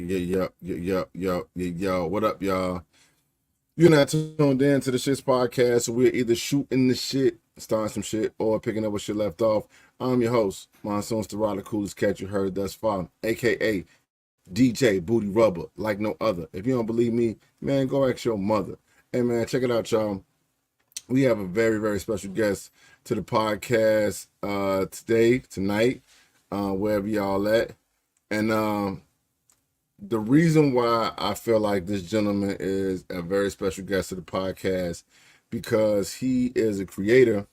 Yo. What up, y'all? You're not tuned in to the Shits podcast, so we're either shooting the shit, starting some shit, or picking up what shit left off. I'm your host, Monsoon Staraw, the coolest cat you heard thus far, aka DJ Booty Rubber, like no other. If you don't believe me, man, go ask your mother. Hey, man, check it out, y'all. We have a very, very special guest to the podcast tonight, wherever y'all at. And the reason why I feel like this gentleman is a very special guest to the podcast, because he is a creator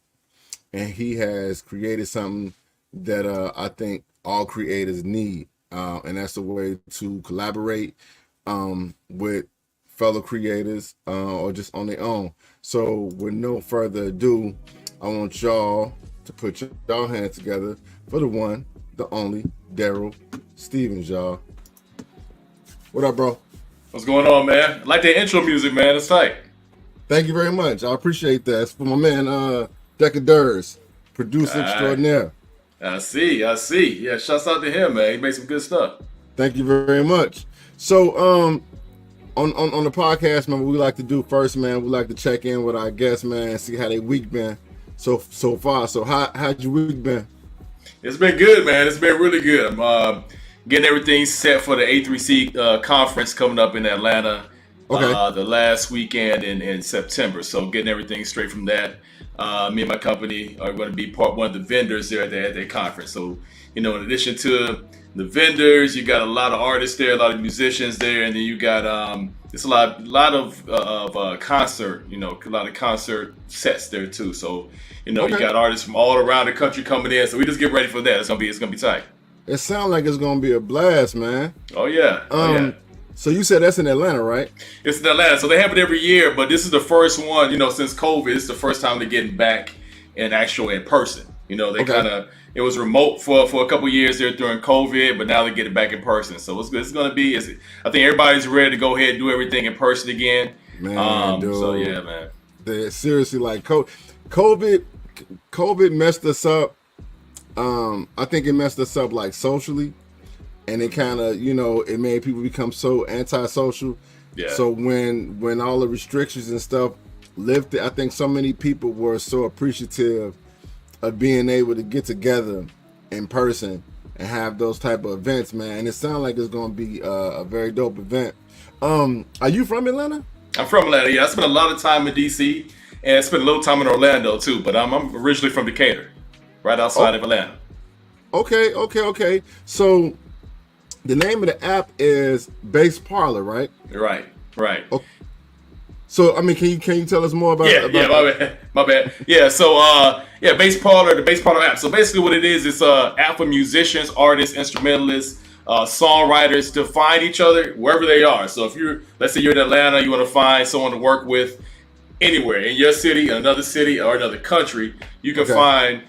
and he has created something that I think all creators need. And that's a way to collaborate with fellow creators or just on their own. So with no further ado, I want y'all to put y'all hands together for the one, the only Darryll Stephens, y'all. What up, bro? What's going on, man? I like that intro music, man. It's tight. Thank you very much. I appreciate that. It's for my man, S.H.I.T.T.S, producer extraordinaire. I see. Yeah, shouts out to him, man. He made some good stuff. Thank you very much. So, on the podcast, man, what we like to do first, man, we like to check in with our guests, man, and see how their week been so far. So, how's your week been? It's been good, man. It's been really good. I'm getting everything set for the A3C conference coming up in Atlanta the last weekend in September. So getting everything straight from that. Me and my company are going to be one of the vendors there at the conference. So, in addition to the vendors, you got a lot of artists there, a lot of musicians there, and then you got it's a lot of concert, a lot of concert sets there too. So, you got artists from all around the country coming in. So we just get ready for that. It's gonna be tight. It sounds like it's gonna be a blast, man. Oh yeah. So you said that's in Atlanta, right? It's in Atlanta. So they have it every year, but this is the first one, since COVID. It's the first time they're getting back in person. It was remote for a couple years there during COVID, but now they get it back in person. So it's going to be, I think everybody's ready to go ahead and do everything in person again. Man, dude. So yeah, man. Seriously, like COVID messed us up. I think it messed us up like socially. And it kind of, it made people become so antisocial. Yeah. So when all the restrictions and stuff lifted, I think so many people were so appreciative of being able to get together in person and have those type of events, man. And it sounds like it's going to be a very dope event. Are you from Atlanta? I'm from Atlanta, yeah. I spent a lot of time in D.C. and I spent a little time in Orlando, too. But I'm originally from Decatur, right outside of Atlanta. Okay. So the name of the app is Bass Parlour, right? Right. Okay. So, I mean, can you tell us more about my bad. Yeah, so, Bass Parlour, the Bass Parlour app. So basically what it is, it's an app for musicians, artists, instrumentalists, songwriters to find each other wherever they are. So if let's say you're in Atlanta, you want to find someone to work with anywhere, in your city, another city, or another country, you can find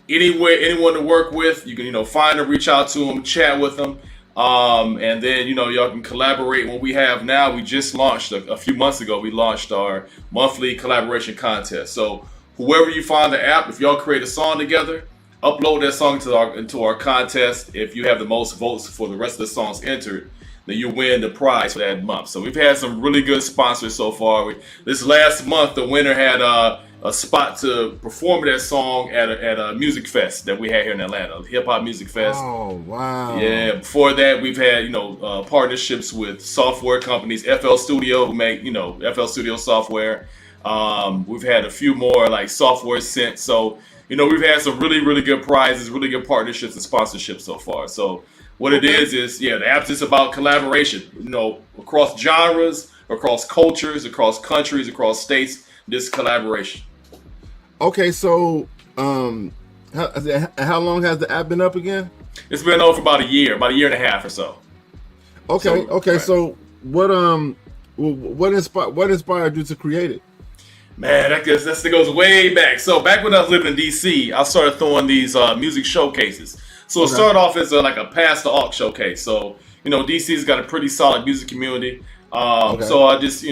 anyone to work with. You can, find them, reach out to them, chat with them. And then, y'all can collaborate. What we have now, we just launched a few months ago, we launched our monthly collaboration contest. So whoever you find the app, if y'all create a song together, upload that song into our contest. If you have the most votes for the rest of the songs entered, then you win the prize for that month. So we've had some really good sponsors so far. This last month, the winner had a spot to perform that song at a music fest that we had here in Atlanta, a hip hop music fest. Oh, wow. Yeah, before that, we've had, partnerships with software companies, FL Studio, who make, FL Studio software. We've had a few more like software sent. So, we've had some really, really good prizes, really good partnerships and sponsorships so far. So what it is, the app's just about collaboration, across genres, across cultures, across countries, across states, this collaboration. Okay, so how long has the app been up again? It's been over for about a year and a half or so. Okay. Right. So what inspired you to create it? Man, that goes way back. So back when I was living in D.C., I started throwing these music showcases. So it started off as like a pass the aux showcase. So D.C.'s got a pretty solid music community. So I just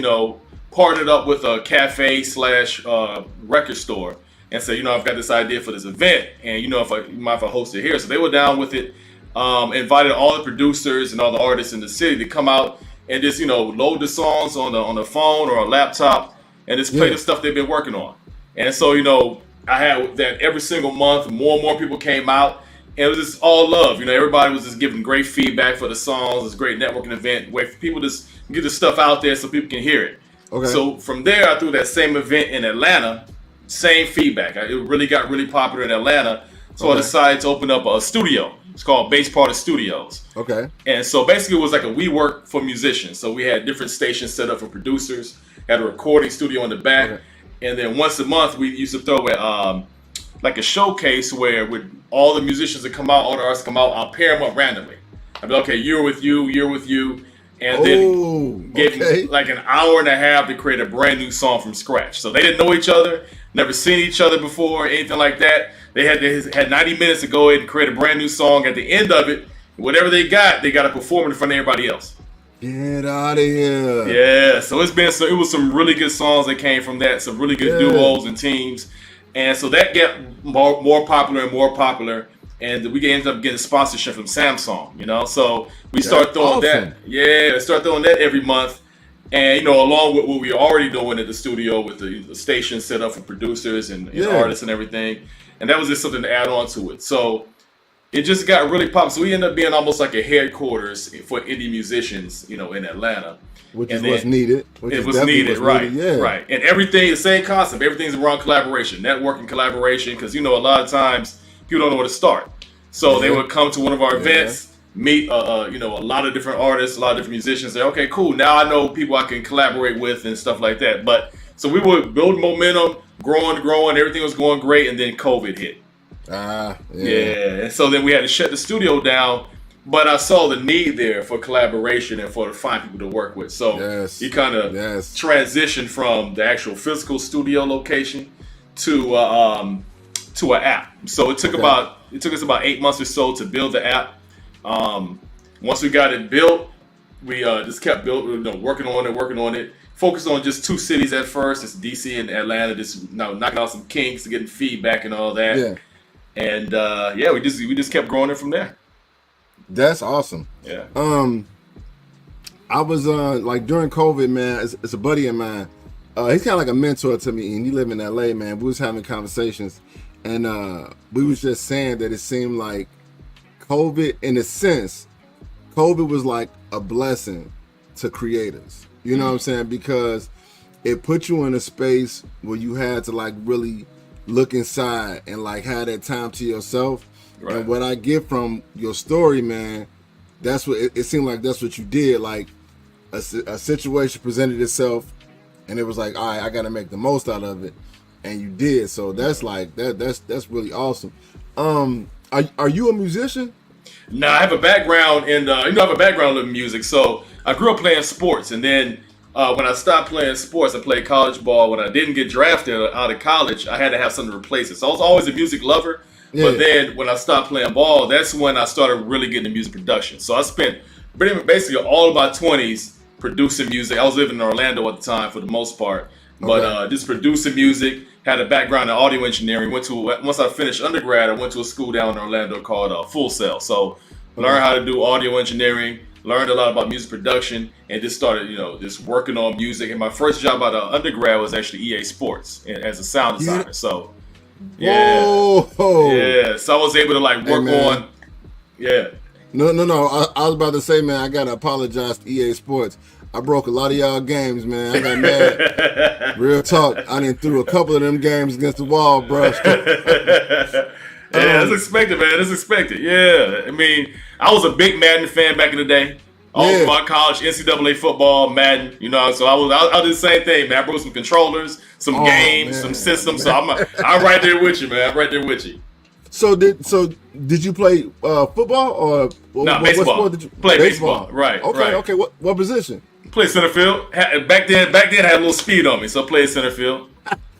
partnered up with a cafe / record store and said, I've got this idea for this event, and if I host it here. So they were down with it. invited all the producers and all the artists in the city to come out and just load the songs on the phone or a laptop and just play the stuff they've been working on. And so I had that every single month. More and more people came out. And it was just all love. Everybody was just giving great feedback for the songs. It's a great networking event where people just get the stuff out there so people can hear it. Okay. So from there, I threw that same event in Atlanta. Same feedback. It really got really popular in Atlanta. So I decided to open up a studio. It's called Bass Parlour Studios. Okay. And so basically it was like a WeWork for musicians. So we had different stations set up for producers, had a recording studio in the back. Okay. And then once a month we used to throw it like a showcase where with all the musicians that come out, all the artists come out, I'll pair them up randomly. I'll be like, okay, you're with you. And then gave them like an hour and a half to create a brand new song from scratch. So they didn't know each other, never seen each other before, anything like that. They had 90 minutes to go ahead and create a brand new song. At the end of it, whatever they got to perform in front of everybody else. Get out of here. Yeah, so it was some really good songs that came from that, some really good duos and teams. And so that got more popular and more popular. And we ended up getting sponsorship from Samsung, So we started throwing that. Yeah, start throwing that every month. And, along with what we were already doing at the studio with the station set up for producers and artists and everything. And that was just something to add on to it. So it just got really popular. So we ended up being almost like a headquarters for indie musicians, in Atlanta. Which is what's needed. It was needed, right? Right. And everything, the same concept. Everything's around collaboration, networking, collaboration. Because a lot of times people don't know where to start. So they would come to one of our events, meet a lot of different artists, a lot of different musicians. Say, okay, cool. Now I know people I can collaborate with and stuff like that. But so we would build momentum, growing. Everything was going great, and then COVID hit. And so then we had to shut the studio down. But I saw the need there for collaboration and to find people to work with. So you kind of transitioned from the actual physical studio location to an app. So it took us about 8 months or so to build the app. Once we got it built, we just kept working on it. Focused on just 2 cities at first. It's DC and Atlanta. Just knocking out some kinks, getting feedback and all that. Yeah. And we just kept growing it from there. That's awesome. Yeah. I was like during COVID, man. It's a buddy of mine. He's kind of like a mentor to me, and he live in LA, man. We was having conversations, and we was just saying that it seemed like COVID, in a sense, COVID was like a blessing to creators. You know what I'm saying? Because it put you in a space where you had to like really look inside and like have that time to yourself. Right. And what I get from your story, man, that's what it seemed like. That's what you did. Like a situation presented itself, and it was like, all right, I got to make the most out of it, and you did. So that's like that's really awesome. Are you a musician? No, I have a background in I have a background in music. So I grew up playing sports, and then when I stopped playing sports, I played college ball. When I didn't get drafted out of college, I had to have something to replace it. So I was always a music lover. Yeah. But then when I stopped playing ball, that's when I started really getting into music production. So I spent basically all of my 20s producing music. I was living in Orlando at the time for the most part. But just producing music, had a background in audio engineering. Once I finished undergrad, I went to a school down in Orlando called Full Sail. So learned how to do audio engineering, learned a lot about music production, and just started, just working on music. And my first job out of undergrad was actually EA Sports as a sound designer. So so I was able to like work on. No. I was about to say, man, I gotta apologize to EA Sports. I broke a lot of y'all games, man. I got mad. Real talk. I done threw a couple of them games against the wall, bro. That's expected, man. That's expected. Yeah. I mean, I was a big Madden fan back in the day. All through my college, NCAA football, Madden, So I did the same thing, man. I broke some controllers, some games, some systems. So I'm right there with you, man. I'm right there with you. So did you play football or baseball? What sport did you play? Baseball. Right. Okay. What position? Play center field. Back then I had a little speed on me, so I played center field.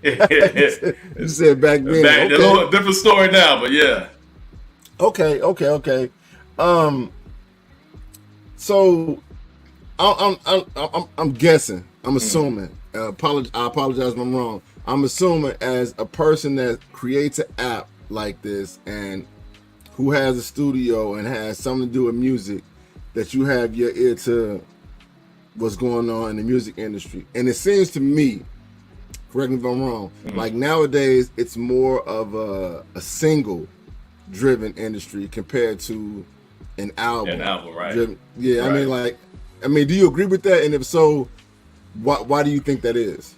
You said back then. A little different story now, but yeah. Okay. So I'm guessing. I'm assuming. I apologize if I'm wrong. I'm assuming as a person that creates an app like this and who has a studio and has something to do with music, that you have your ear to what's going on in the music industry. And it seems to me, correct me if I'm wrong, like nowadays it's more of a single driven industry compared to an album. Right? Driven. Yeah, right. I mean, do you agree with that? And if so, why do you think that is?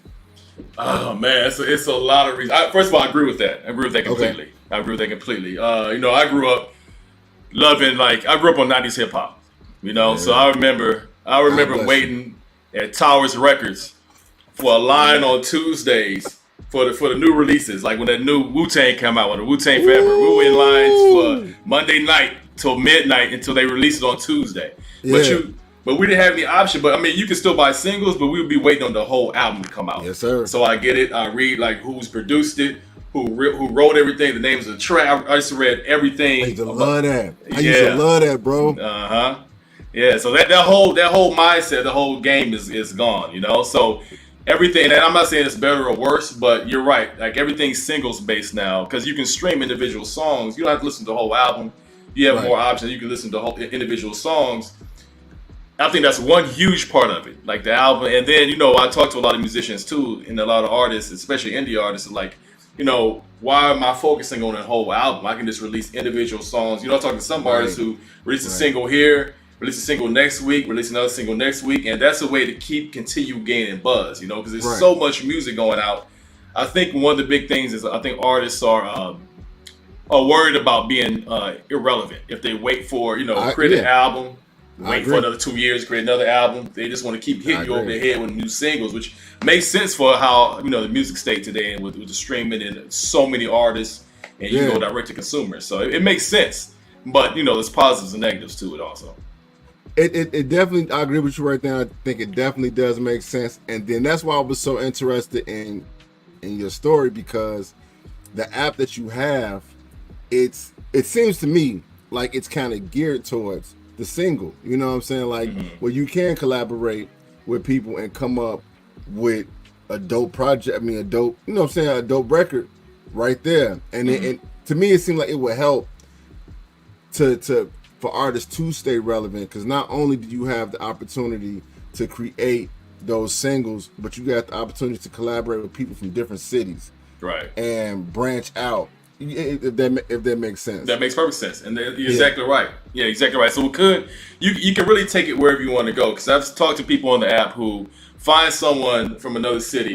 Oh man, it's a lot of reasons. First of all, I agree with that. I agree with that completely. Okay. I agree with that completely. I grew up loving, like, I grew up on 90s hip hop. So I remember waiting at Towers Records for a line on Tuesdays for the new releases. Like when that new Wu-Tang came out, when the Wu-Tang Forever, we were in lines for Monday night till midnight until they released it on Tuesday. Yeah. But we didn't have any option. But I mean, you could still buy singles, but we would be waiting on the whole album to come out. Yes, sir. So I get it. I read like who's produced it, who wrote everything, the names of the track. I used to read everything. I used to love that. I used to love that, bro. Yeah. So that whole mindset, the whole game is gone. So everything. And I'm not saying it's better or worse, but you're right. Like everything's singles based now because you can stream individual songs. You don't have to listen to the whole album. You have more options. You can listen to whole individual songs. I think that's one huge part of it, like the album. And then, I talk to a lot of musicians too, and a lot of artists, especially indie artists, like, why am I focusing on a whole album? I can just release individual songs. I'm talking to some artists who release a single here, release a single next week, release another single next week. And that's a way to continue gaining buzz, because there's so much music going out. I think one of the big things is I think artists are worried about being irrelevant. If they wait for, create an album, wait for another 2 years, create another album. They just want to keep hitting you over the head with new singles, which makes sense for how the music state today, and with the streaming and so many artists, and you go direct to consumer. So it makes sense, but there's positives and negatives to it also. It definitely, I agree with you right there. I think it definitely does make sense, and then that's why I was so interested in your story, because the app that you have, it seems to me like it's kind of geared towards the single, you know what I'm saying? Like where you can collaborate with people and come up with a dope project. I mean, a dope, a dope record right there. And and to me, it seemed like it would help for artists to stay relevant, because not only do you have the opportunity to create those singles, but you got the opportunity to collaborate with people from different cities, right? And branch out. If that makes sense. That makes perfect sense, and you're exactly right. Yeah, exactly right. So you can really take it wherever you want to go. Because I've talked to people on the app who find someone from another city,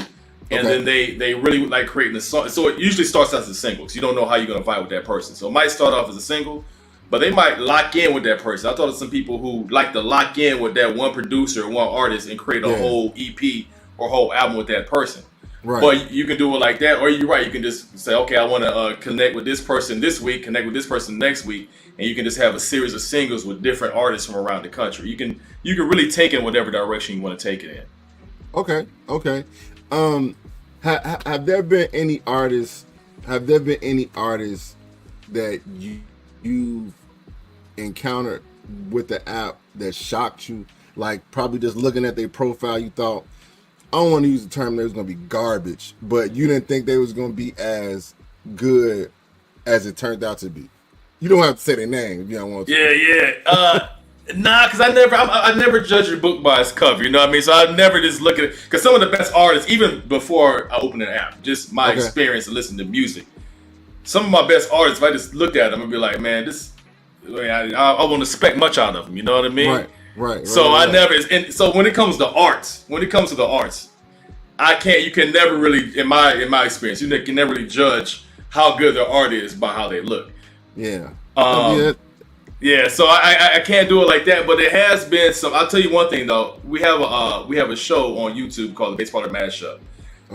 and then they really like creating a song. So it usually starts out as a single, because you don't know how you're gonna vibe with that person. So it might start off as a single, but they might lock in with that person. I thought of some people who like to lock in with that one producer or one artist and create a whole EP or whole album with that person. Right. But you can do it like that, or you're right. You can just say, okay, I want to connect with this person this week, connect with this person next week, and you can just have a series of singles with different artists from around the country. You can really take it in whatever direction you want to take it in. Okay. Have there been any artists? That you've encountered with the app that shocked you? Like probably just looking at their profile, you thought, I don't want to use the term that was going to be garbage, but you didn't think they was going to be as good as it turned out to be. You don't have to say their name if you don't want to. Yeah. Nah, because I never judge a book by its cover. You know what I mean? So I never just look at it, because some of the best artists, even before I open an app, just my experience and listening to music, some of my best artists, if I just looked at them and be like, man, I won't expect much out of them. You know what I mean? Right. So I never. And so when it comes to the arts, you can never really, in my experience, you can never really judge how good their art is by how they look. Yeah. Yeah. So I can't do it like that. But it has been some. I'll tell you one thing though. We have a show on YouTube called the Bass Parlour Mashup,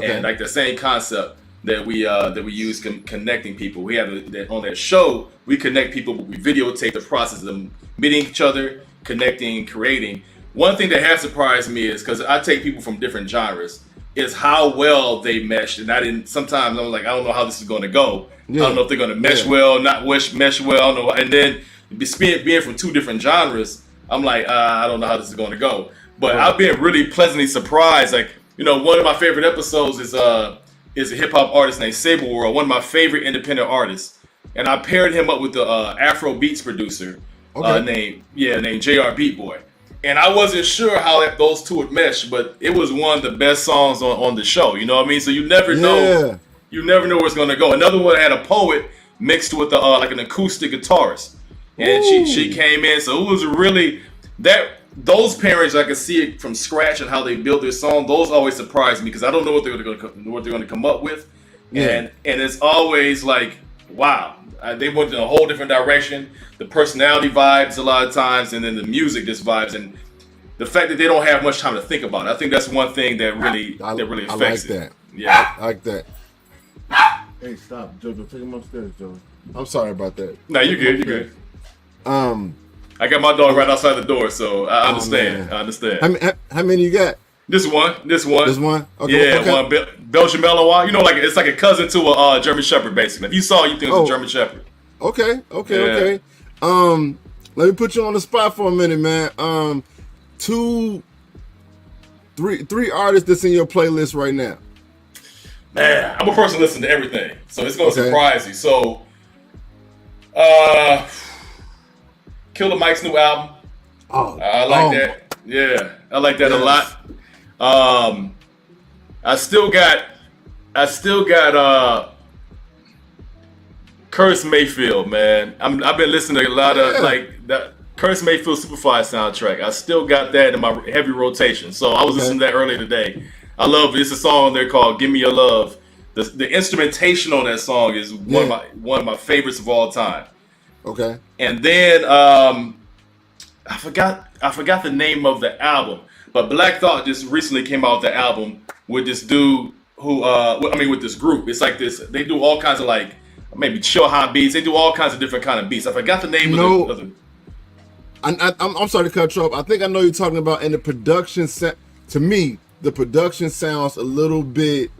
and like the same concept that we use connecting people. We have on that show, we connect people. We videotape the process of them meeting each other, connecting, creating. One thing that has surprised me is, because I take people from different genres, is how well they meshed. And sometimes I'm like, I don't know how this is going to go. Yeah. I don't know if they're going to mesh well, not mesh well. No. And then being from two different genres, I'm like, I don't know how this is going to go. But I've been really pleasantly surprised. Like, one of my favorite episodes is a hip hop artist named Sable World, one of my favorite independent artists. and I paired him up with the Afro Beats producer named Jr. Beat Boy. And I wasn't sure how those two would mesh, but it was one of the best songs on the show. You know what I mean? So you never know. You never know where it's gonna go. Another one had a poet mixed with like an acoustic guitarist, and she came in. So it was really those pairings, I could see it from scratch and how they build their song. Those always surprise me because I don't know what they're going to come up with, and it's always like, wow, they went in a whole different direction. The personality vibes a lot of times, and then the music just vibes, and the fact that they don't have much time to think about it. I think that's one thing that really affects I like it. Yeah, I like that. Hey, stop, Jojo. Take him upstairs, Jojo. I'm sorry about that. No, you're good. You're good. I got my dog right outside the door, so I understand. Man. I understand. How many you got? This one. This one? Okay, yeah, one Belgian Malinois. You know, it's like a cousin to a German Shepherd, basically. If you saw it, you think it was a German Shepherd. Okay. Let me put you on the spot for a minute, man. Three artists that's in your playlist right now. Man, I'm a person who listens to everything, so it's gonna surprise you. So, Killer Mike's new album. I like that. Yeah, I like that a lot. I still got Curtis Mayfield, man. I've been listening to a lot of like that Curtis Mayfield Superfly soundtrack. I still got that in my heavy rotation. So I was listening to that earlier today. I love it. It's a song on there called "Give Me Your Love." The instrumentation on that song is one of my favorites of all time. Okay. And then I forgot the name of the album, but Black Thought just recently came out with the album with this dude with this group. It's like this. They do all kinds of like maybe chill hop beats. They do all kinds of different kind of beats. I forgot the name of the. I'm sorry to cut you off. I think I know you're talking about. And the production to me, the production sounds a little bit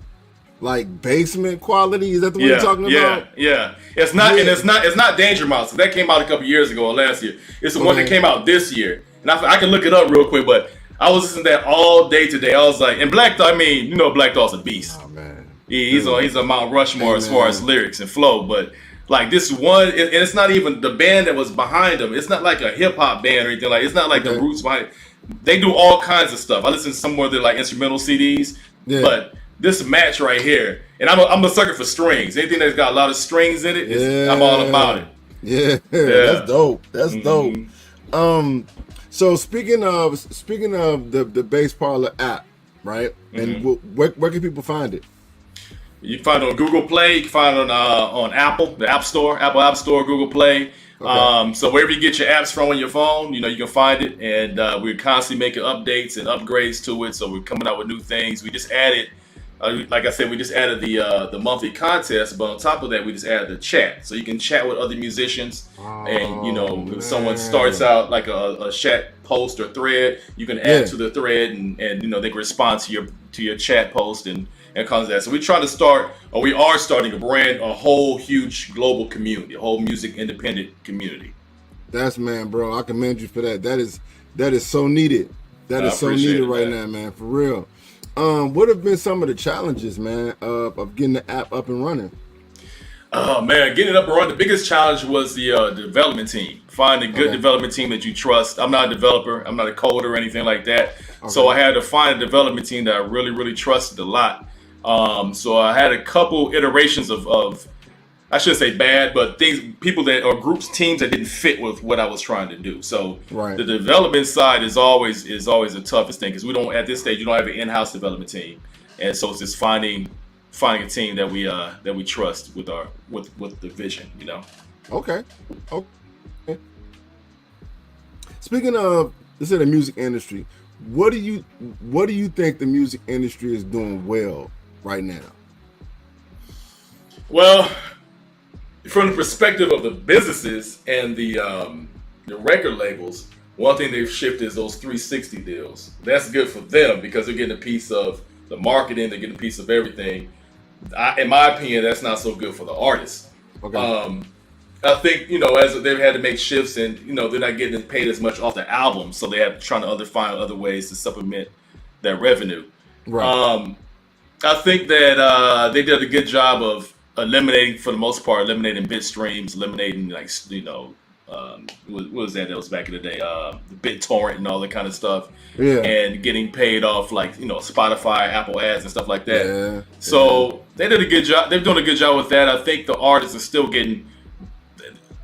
like basement quality. Is that the one you're talking about? Yeah. It's not, and it's not Danger Mouse. That came out a couple years ago or last year. It's the one that came out this year, and I can look it up real quick. But I was listening to that all day today. I was like, and Black Thought. I mean, you know, Black Thought's a beast. Oh man, he's a Mount Rushmore as far as lyrics and flow. But like this one, and it's not even the band that was behind them. It's not like a hip hop band or anything. Like it's not like the roots behind it. They do all kinds of stuff. I listen to some more of their like instrumental CDs, but this match right here, and I'm a sucker for strings. Anything that's got a lot of strings in it, I'm all about it. Yeah, that's dope. That's dope. So speaking of the Bass Parlour app, right? And where can people find it? You can find it on Google Play. You can find it on Apple, the App Store, Apple App Store, Google Play. So wherever you get your apps from on your phone, you know, you can find it. And we're constantly making updates and upgrades to it. So we're coming out with new things. We just added, like I said, we just added the monthly contest. But on top of that, we just added the chat. So you can chat with other musicians. And, you know, if someone starts out like a chat post or thread, you can add to the thread and, you know, they can respond to your chat post and comes that. So we are starting a whole huge global community, a whole music independent community. That's, man, bro. I commend you for that. That is so needed. That is so needed right now, man. For real. What have been some of the challenges, man, of getting the app up and running? Oh man, getting it up and running. The biggest challenge was the development team. Find a good development team that you trust. I'm not a developer. I'm not a coder or anything like that. So I had to find a development team that I really, really trusted a lot. So I had a couple iterations of I shouldn't say bad, but people that or teams that didn't fit with what I was trying to do. So the development side is always the toughest thing because at this stage you don't have an in-house development team, and so it's just finding a team that we trust with the vision, you know. Okay. Speaking of the music industry, what do you think the music industry is doing well right now? Well, from the perspective of the businesses and the record labels, one thing they've shifted is those 360 deals. That's good for them because they're getting a piece of the marketing, they're getting a piece of everything. In my opinion, that's not so good for the artists. I think, you know, as they've had to make shifts and, you know, they're not getting paid as much off the album, so they have trying to find other ways to supplement that revenue. I think that they did a good job of eliminating, for the most part, eliminating bit streams, eliminating what was that was back in the day, the BitTorrent and all that kind of stuff, Yeah. and getting paid off Spotify, Apple ads and stuff like that. Yeah. So they did a good job. They're doing a good job with that. I think the artists are still getting,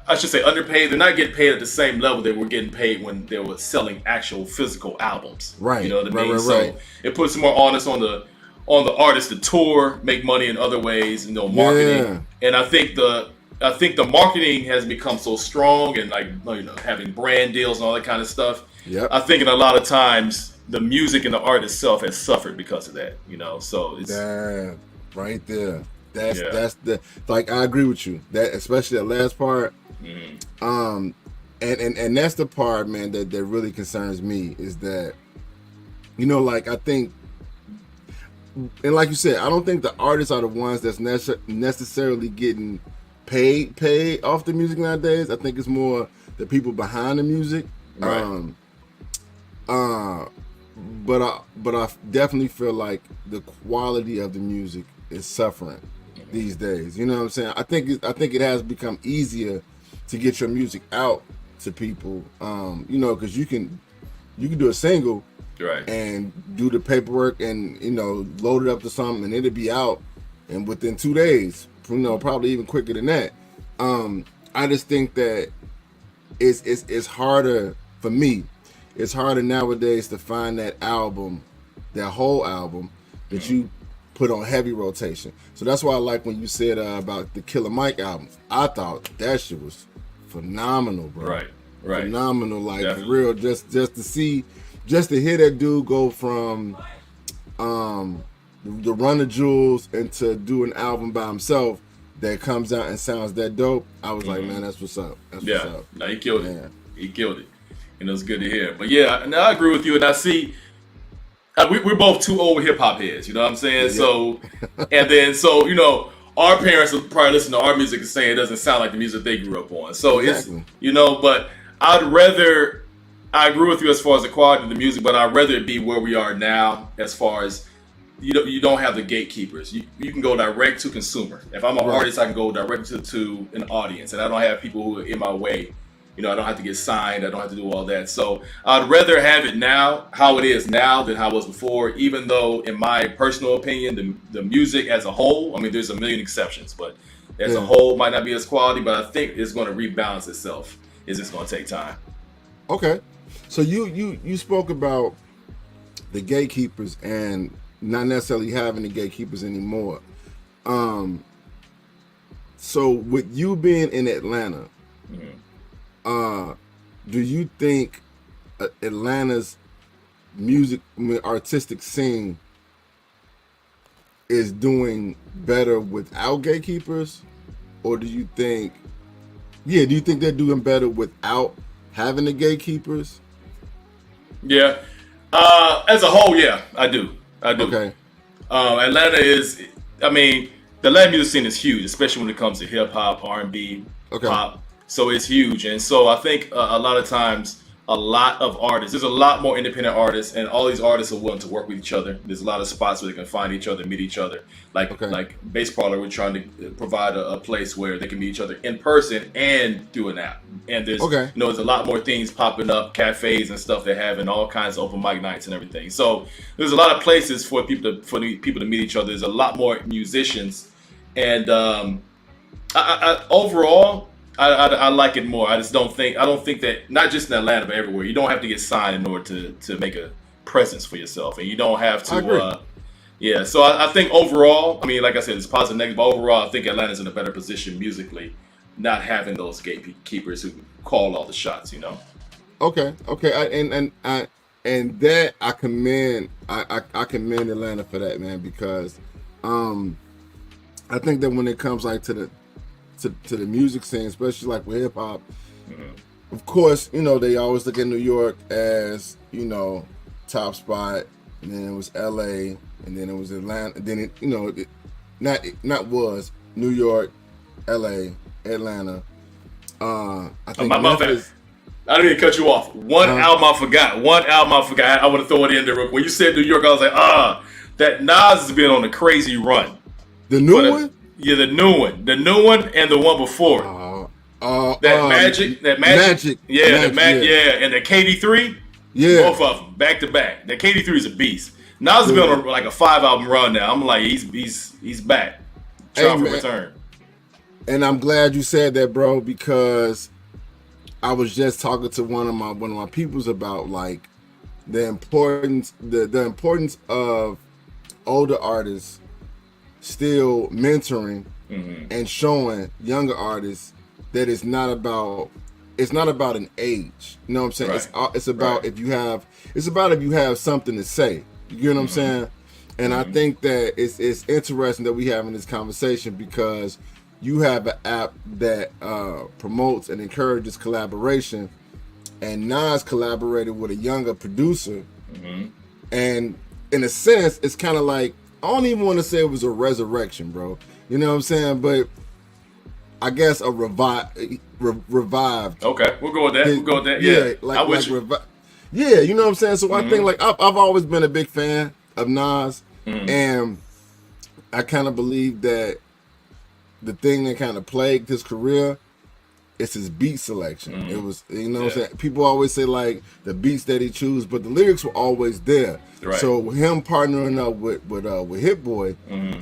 I should say, underpaid. They're not getting paid at the same level they were getting paid when they were selling actual physical albums. Right. You know what I mean? Right. So it puts more onus on the artist to tour, make money in other ways, marketing. Yeah. And I think the marketing has become so strong, and having brand deals and all that kind of stuff. Yep. I think in a lot of times the music and the art itself has suffered because of that. So it's right there. That's the, like, I agree with you. That, especially that last part. Mm-hmm. And that's the part, man, that really concerns me, is that, I think, and like you said, I don't think the artists are the ones that's necessarily getting paid off the music nowadays. I think it's more the people behind the music. Right. But I definitely feel like the quality of the music is suffering these days. You know what I'm saying? I think it has become easier to get your music out to people. Because you can do a single, Right. and do the paperwork and load it up to something, and it'll be out and within 2 days. Probably even quicker than that. I just think that it's harder for me. It's harder nowadays to find that whole album that you put on heavy rotation. So that's why I like when you said about the Killer Mike album. I thought that shit was phenomenal, bro. Right. Phenomenal, like, Definitely. for real. Just to hear that dude go from the Run of Jewels into do an album by himself that comes out and sounds that dope. I was like, man, that's what's up. That's what's up. No, he killed it. Man. He killed it. And it was good to hear. But yeah, and I agree with you. And I see, we're both two old hip hop heads, you know what I'm saying? Yeah. So, and then, our parents will probably listen to our music and say it doesn't sound like the music they grew up on. So Exactly. it's, but I agree with you as far as the quality of the music, but I'd rather it be where we are now, as far as you don't have the gatekeepers. You can go direct to consumer. If I'm an artist, I can go direct to an audience, and I don't have people who are in my way. I don't have to get signed. I don't have to do all that. So I'd rather have it now, how it is now, than how it was before, even though, in my personal opinion, the music as a whole, I mean, there's a million exceptions, but as a whole might not be as quality, but I think it's going to rebalance itself. It's just going to take time. Okay. So you spoke about the gatekeepers and not necessarily having the gatekeepers anymore. So with you being in Atlanta, do you think Atlanta's artistic scene is doing better without gatekeepers, or do you think they're doing better without having the gatekeepers? Yeah. As a whole, yeah, I do. Okay. Atlanta is, the Atlanta music scene is huge, especially when it comes to hip hop, R&B, pop. So it's huge. And so I think a lot of times, a lot of artists, there's a lot more independent artists, and all these artists are willing to work with each other. There's a lot of spots where they can find each other, meet each other. Like Bass Parlour, we're trying to provide a place where they can meet each other in person and do an app. And there's there's a lot more things popping up, cafes and stuff, they're having all kinds of open mic nights and everything. So there's a lot of places for people to meet each other. There's a lot more musicians, and overall, I like it more. I don't think that, not just in Atlanta but everywhere, you don't have to get signed in order to make a presence for yourself, and you don't have to. So I think overall, like I said, it's positive, negative, but overall, I think Atlanta's in a better position musically, not having those gatekeepers who call all the shots. Okay. And that I commend. I commend Atlanta for that, man, because I think that when it comes to the music scene, especially like with hip hop, of course, they always look at New York as, top spot, and then it was LA, and then it was Atlanta, then it, New York, LA, Atlanta. I think Memphis, I didn't even cut you off. One album I forgot. I want to throw it in there. When you said New York, I was like, that Nas has been on a crazy run. The new one? Yeah, the new one, and the one before. That magic. Yeah, and the KD3. Yeah, both of them back to back. The KD3 is a beast. Nas has been on like a 5-album run now. I'm like, he's back. Trying for return. And I'm glad you said that, bro, because I was just talking to one of my peoples about like the importance of older artists still mentoring and showing younger artists that it's not about an age. You know what I'm saying? Right. It's about if you have something to say. You know what I'm saying? And I think that it's interesting that we having this conversation because you have an app that promotes and encourages collaboration, and Nas collaborated with a younger producer, and in a sense, it's kind of like, I don't even want to say it was a resurrection, bro. You know what I'm saying? But I guess a revived. Okay, we'll go with that. Yeah, yeah, you know what I'm saying? So I think like I've always been a big fan of Nas, and I kind of believe that the thing that kind of plagued his career is his beat selection. It was, you know what I'm saying? People always say like the beats that he chose, but the lyrics were always there. Right. So him partnering up with Hit Boy,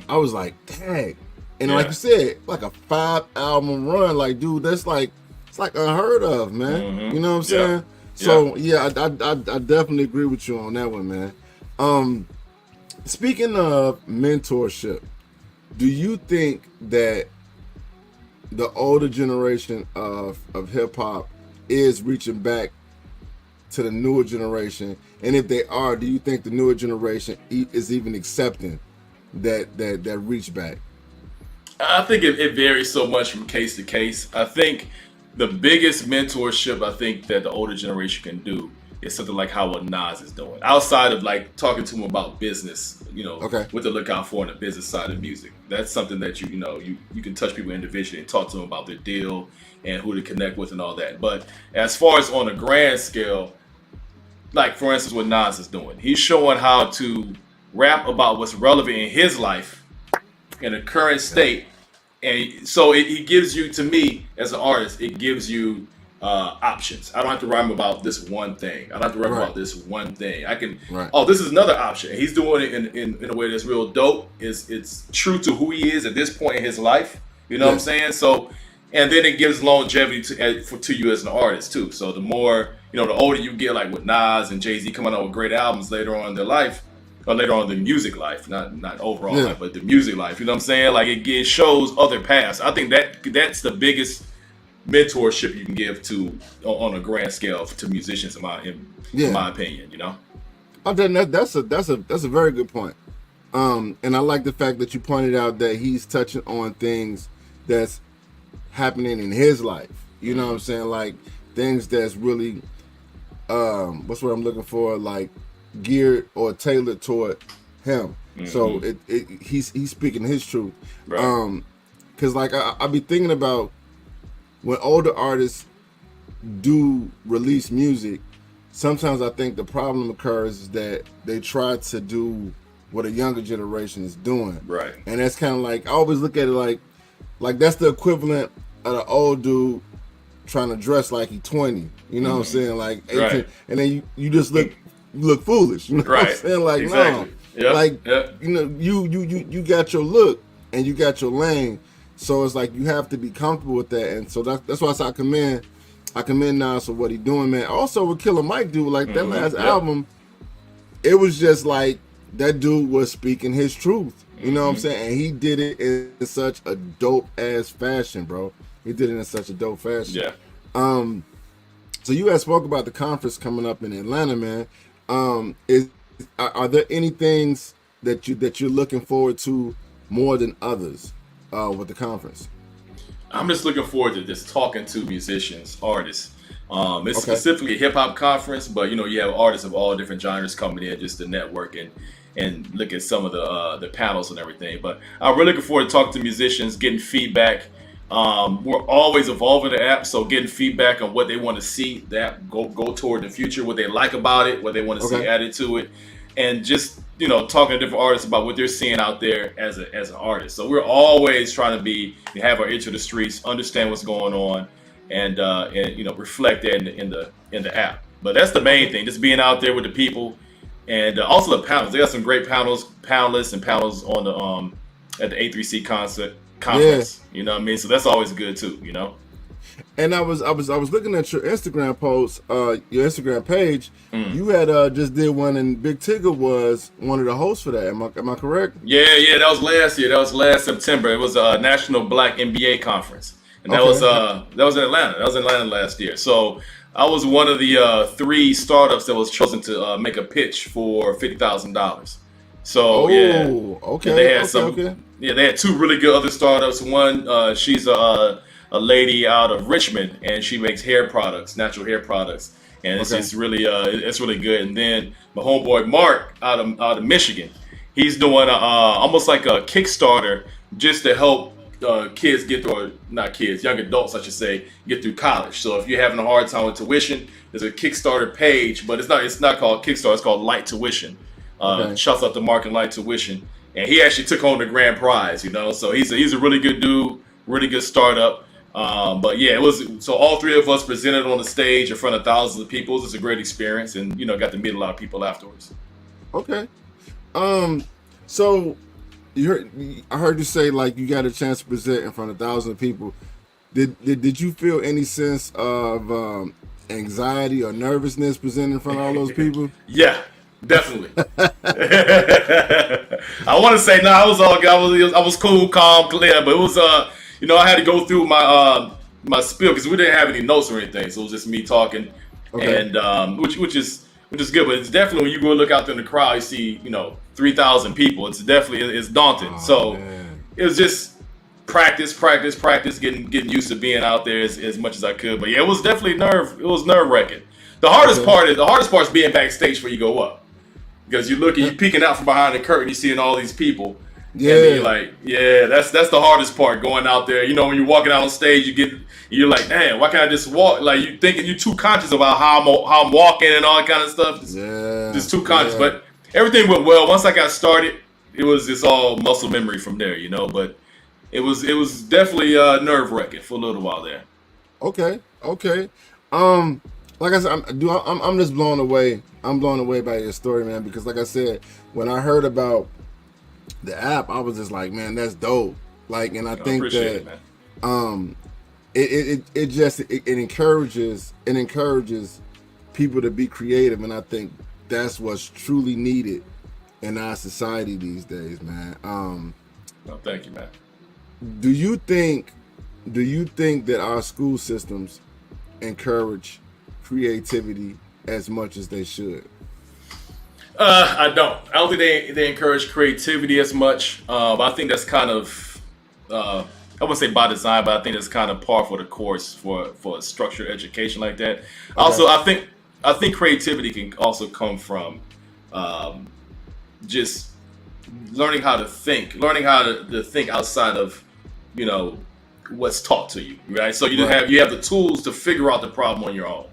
I was like, dang. And like you said, like a 5-album run, like dude, that's like, it's like unheard of, man. You know what I'm saying? So I definitely agree with you on that one, man. Speaking of mentorship, do you think that the older generation of hip hop is reaching back to the newer generation? And if they are, do you think the newer generation is even accepting that reach back? I think it varies so much from case to case. I think the biggest mentorship I think that the older generation can do is something like how what Nas is doing. Outside of like talking to him about business, what to look out for on the business side of music. That's something that you can touch people individually and talk to them about their deal and who to connect with and all that. But as far as on a grand scale, like for instance what Nas is doing, he's showing how to rap about what's relevant in his life in the current state. And so he gives you, to me as an artist, it gives you options. I don't have to rhyme about this one thing. I don't have to rhyme about this one thing. I can, this is another option. And he's doing it in a way that's real dope. It's true to who he is at this point in his life. You know what I'm saying? So, and then it gives longevity to you as an artist too. So the more, the older you get, like with Nas and Jay-Z coming out with great albums later on in their life, or later on in the music life, not overall life, but the music life. You know what I'm saying? Like it shows other paths. I think that's the biggest mentorship you can give to on a grand scale to musicians in my opinion. That's a very good point. And I like the fact that you pointed out that he's touching on things that's happening in his life. You know what I'm saying? Like things that's really what's what I'm looking for, like geared or tailored toward him. So he's speaking his truth. Because like I be thinking about when older artists do release music, sometimes I think the problem occurs is that they try to do what a younger generation is doing. Right. And that's kind of like, I always look at it like that's the equivalent of an old dude trying to dress like he's 20. You know what I'm saying? Like 18. And then you just look foolish. You know what I'm saying? Like, exactly. No. Like, you got your look and you got your lane. So it's like you have to be comfortable with that, and so that's why I commend Nas for what he doing, man. Also with Killer Mike, dude, like that last album, it was just like that dude was speaking his truth. You know what I'm saying? And he did it in such a dope ass fashion, bro. He did it in such a dope fashion. Yeah. So you had spoke about the conference coming up in Atlanta, man. Are there any things that you're looking forward to more than others? With the conference? I'm just looking forward to just talking to musicians, artists. It's specifically a hip hop conference, but you have artists of all different genres coming in just to network and look at some of the panels and everything. But I'm really looking forward to talking to musicians, getting feedback. We're always evolving the app, so getting feedback on what they want to see the app go toward in the future, what they like about it, what they want to see added to it. and just talking to different artists about what they're seeing out there as an artist. So we're always trying to have our ear to the streets, understand what's going on, and reflect that in the app. But that's the main thing, just being out there with the people, and also the panels. They got some great panelists and panels on the at the A3C conference. You know what I mean? So that's always good too. And I was looking at your Instagram post, your Instagram page. You had just did one, and Big Tigger was one of the hosts for that. Am I correct? Yeah, that was last year. That was last September. It was a National Black NBA Conference, and that was in Atlanta. That was in Atlanta last year. So I was one of the 3 startups that was chosen to make a pitch for $50,000. So okay. And they had they had 2 really good other startups. One, she's a lady out of Richmond, and she makes hair products, natural hair products, and it's really good. And then my homeboy Mark out of Michigan, he's doing almost like a Kickstarter just to help kids get through, or not kids, young adults I should say, get through college. So if you're having a hard time with tuition, there's a Kickstarter page, but it's not called Kickstarter, it's called Light Tuition. Shouts out to Mark and Light Tuition, and he actually took home the grand prize. So he's a really good dude, really good startup. But yeah, it was, so all 3 of us presented on the stage in front of thousands of people. It was a great experience, and got to meet a lot of people afterwards. Okay. So I heard you say like you got a chance to present in front of thousands of people. Did you feel any sense of anxiety or nervousness presenting in front of all those people? Yeah, definitely. I want to say no, I was all good. I was cool, calm, clear, but it was I had to go through my spiel because we didn't have any notes or anything, so it was just me talking, and which is good. But it's definitely, when you go look out there in the crowd, you see 3,000 people. It's daunting. Man. It was just practice, getting used to being out there as much as I could. But yeah, it was definitely nerve wracking. The hardest part is being backstage before you go up, because you're peeking out from behind the curtain, you're seeing all these people. Yeah, and then you're like, that's the hardest part, going out there. When you're walking out on stage, you're like, damn, why can't I just walk? Like, you thinking you're too conscious about how I'm walking and all that kind of stuff. Just too conscious. But everything went well. Once I got started, it's all muscle memory from there, But it was definitely nerve wracking for a little while there. Okay. Like I said, I'm just blown away. I'm blown away by your story, man. Because like I said, when I heard about the app, I was just like, man, that's dope. Like, and I think that it encourages people to be creative, and I think that's what's truly needed in our society these days, man. Thank you, man. Do you think that our school systems encourage creativity as much as they should? I don't think they encourage creativity as much. I think that's kind of, I wouldn't say by design, but I think that's kind of par for the course for a structured education like that. Okay. Also, I think creativity can also come from just learning how to think outside of what's taught to you, right? So you have the tools to figure out the problem on your own.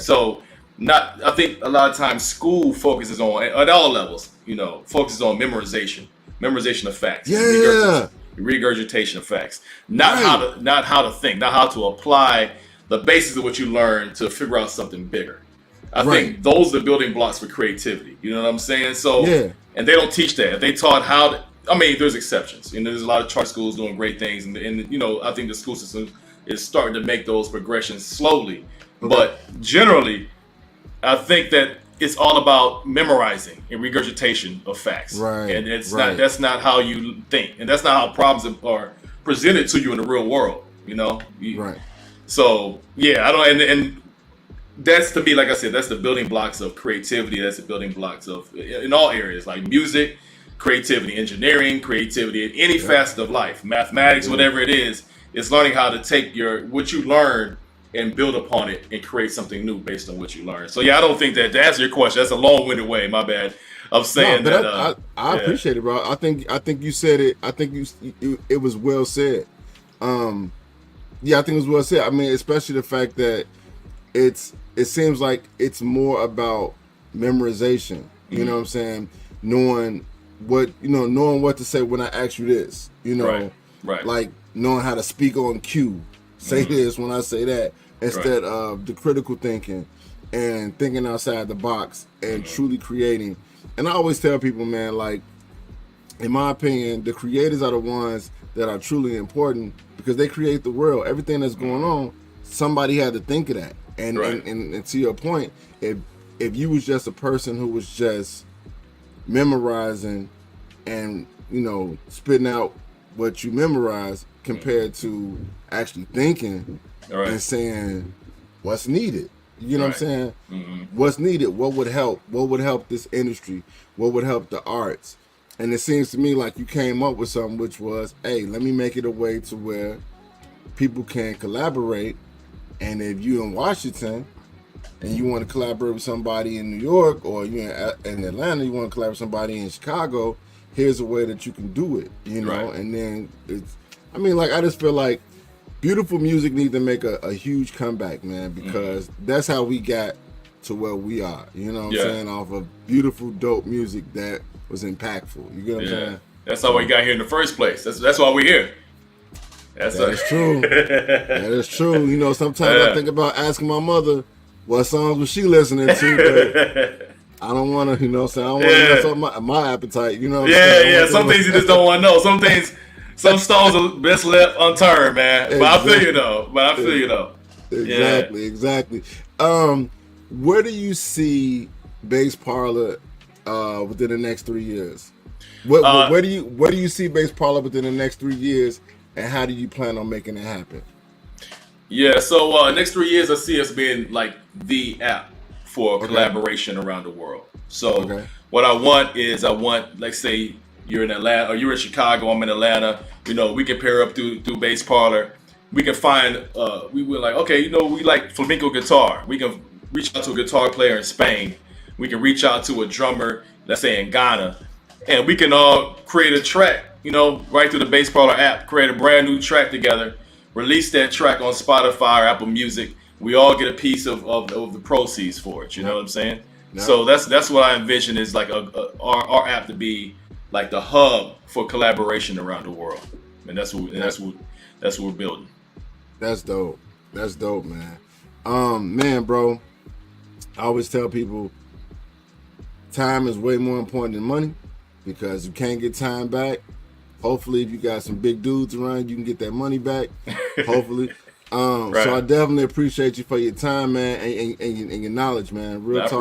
So I think a lot of times school focuses on, at all levels, focuses on memorization of facts. Regurgitation of facts. Not how to think, not how to apply the basis of what you learn to figure out something bigger. I think those are the building blocks for creativity. You know what I'm saying? So, and they don't teach that. If they taught how to, there's exceptions. There's a lot of charter schools doing great things, and I think the school system is starting to make those progressions slowly. Okay. But generally, I think that it's all about memorizing and regurgitation of facts. Right. And that's not how you think. And that's not how problems are presented to you in the real world, Right. So, and that's, to me, like I said, that's the building blocks of creativity. That's the building blocks of, in all areas, like music, creativity, engineering, creativity, in any facet of life, mathematics, whatever it is. It's learning how to take what you learn and build upon it and create something new based on what you learn. So I don't think that, to answer your question, that's a long-winded way, my bad, of saying that. I appreciate it, bro. I think you said it. I think it was well said. I think it was well said. Especially the fact that it seems like it's more about memorization You know what I'm saying? Knowing what to say when I ask you this. Right. Like knowing how to speak on cue. Say this when I say that, instead of the critical thinking and thinking outside the box and truly creating. And I always tell people, man, like, in my opinion, the creators are the ones that are truly important because they create the world. Everything that's going on, somebody had to think of that. And to your point, if you was just a person who was just memorizing and spitting out what you memorized compared to actually thinking and saying what's needed. You know what I'm saying? What's needed? What would help? What would help this industry? What would help the arts? And it seems to me like you came up with something which was, hey, let me make it a way to where people can collaborate. And if you in Washington and you want to collaborate with somebody in New York, or you in Atlanta, you want to collaborate with somebody in Chicago, here's a way that you can do it, And then I just feel like beautiful music needs to make a huge comeback, man, because that's how we got to where we are. You know what I'm saying? Off of beautiful, dope music that was impactful. You get what I'm saying? That's how we got here in the first place. That's why we're here. That is true. That is true. Sometimes I think about asking my mother what songs was she listening to, but I don't want to, I don't want to mess up my appetite, Some things you just don't want to know. Some stones are best left unturned, man. But I feel you though. Exactly. Where do you see Bass Parlour within the next 3 years? Where do you see Bass Parlour within the next 3 years, and how do you plan on making it happen? Yeah, so next 3 years I see us being like the app for collaboration around the world. So what I want, like, say you're in Atlanta or you're in Chicago, I'm in Atlanta, we can pair up through Bass Parlour. We can find we were like, we like flamenco guitar. We can reach out to a guitar player in Spain. We can reach out to a drummer, let's say in Ghana, and we can all create a track, right through the Bass Parlour app, create a brand new track together, release that track on Spotify or Apple Music. We all get a piece of the proceeds for it. You know what I'm saying? Yep. So that's what I envision is like our app to be like the hub for collaboration around the world, and that's what we're building. That's dope. That's dope, man. Man, bro, I always tell people time is way more important than money because you can't get time back. Hopefully, if you got some big dudes around, you can get that money back. Hopefully. So I definitely appreciate you for your time, man, and your knowledge, man. Real talk. I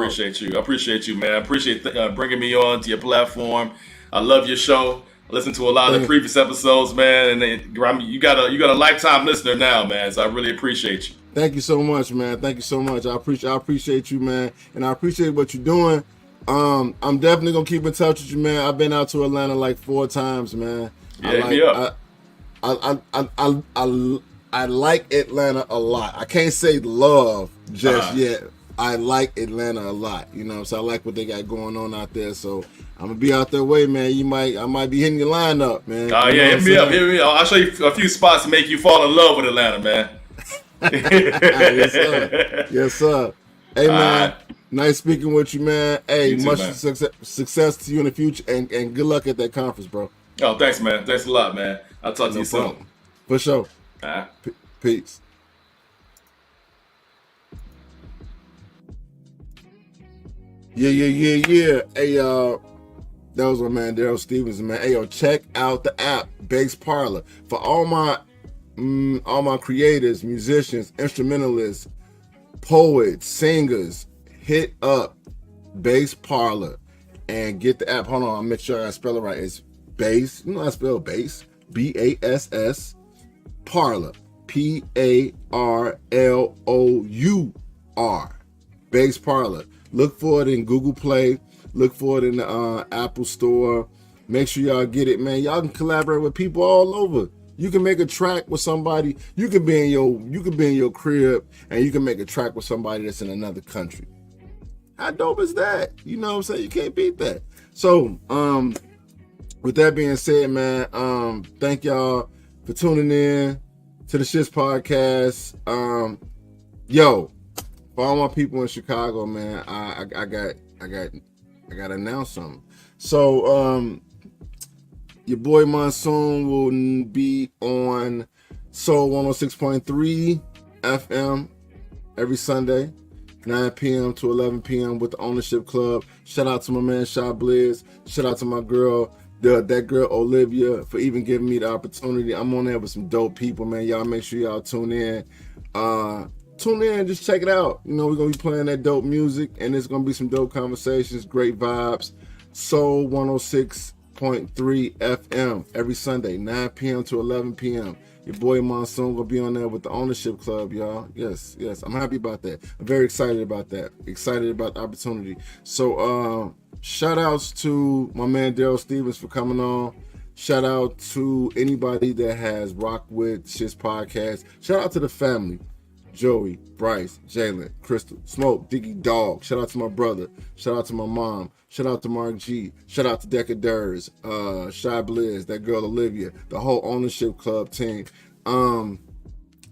appreciate you, man. I appreciate bringing me on to your platform. I love your show. I listened to a lot of the previous episodes, man, and you got a lifetime listener now, man. So I really appreciate you. Thank you so much, man. Thank you so much. I appreciate you, man, and I appreciate what you're doing. I'm definitely gonna keep in touch with you, man. I've been out to Atlanta like 4 times, man. Yeah, I like Atlanta a lot. I can't say love just yet. I like Atlanta a lot, so I like what they got going on out there. So I'm gonna be out their way, man. I might be hitting your line up, man. Hit me up. I'll show you a few spots to make you fall in love with Atlanta, man. Yes, sir. Hey, man. Nice speaking with you, man. Hey, much success to you in the future, and good luck at that conference, bro. Oh, thanks, man. Thanks a lot, man. I'll talk to you soon. For sure. Peace. Yeah. Hey, that was my man Darryll Stephens, man. Hey, check out the app Bass Parlour for all my creators, musicians, instrumentalists, poets, singers. Hit up Bass Parlour and get the app. Hold on, I'll make sure I spell it right. It's Bass. You know how I spell bass? BASS. Parlour. PARLOUR. Bass Parlour. Look for it in Google Play. Look for it in the Apple Store. Make sure y'all get it, man. Y'all can collaborate with people all over. You can make a track with somebody. You can be in your crib and you can make a track with somebody that's in another country. How dope is that? You know what I'm saying? You can't beat that. So, with that being said, man, thank y'all for tuning in to the S.H.I.T.S podcast. For all my people in Chicago, man, I got I gotta announce something. So your boy Monsoon will be on Soul 106.3 FM every Sunday, 9 p.m. to 11 p.m. with the Ownership Club. Shout out to my man Shot Shout out to my girl, that girl Olivia, for even giving me the opportunity. I'm on there with some dope people, man. Y'all make sure y'all tune in. Tune in, just check it out. You know, we're gonna be playing that dope music, and there's gonna be some dope conversations, great vibes. Soul 106.3 FM every Sunday, 9 p.m. to 11 p.m. Your boy Monsoon gonna be on there with the Ownership Club, y'all. Yes. I'm happy about that. I'm very excited about that. Excited about the opportunity. So shout outs to my man Darryll Stephens for coming on. Shout out to anybody that has rocked with Shit's podcast. Shout out to the family. Joey, Bryce, Jalen, Crystal, Smoke, Diggy Dog. Shout out to my brother. Shout out to my mom. Shout out to Mark G. Shout out to Decaders, Shy that girl Olivia, the whole Ownership Club team.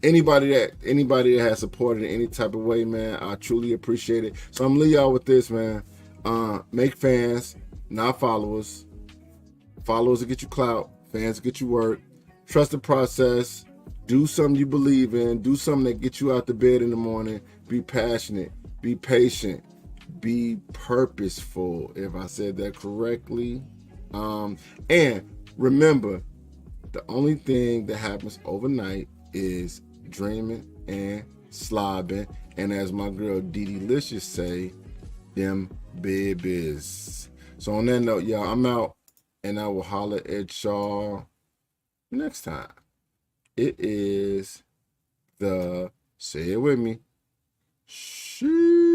Anybody that has supported in any type of way, man, I truly appreciate it. So I'm gonna leave y'all with this, man. Make fans, not followers. Followers will get you clout. Fans will get you work. Trust the process. Do something you believe in. Do something that gets you out the bed in the morning. Be passionate. Be patient. Be purposeful, if I said that correctly. And remember, the only thing that happens overnight is dreaming and slobbing. And as my girl Dee Licious say, them babies. So on that note, y'all, I'm out. And I will holler at y'all next time. It is the, say it with me, shitt.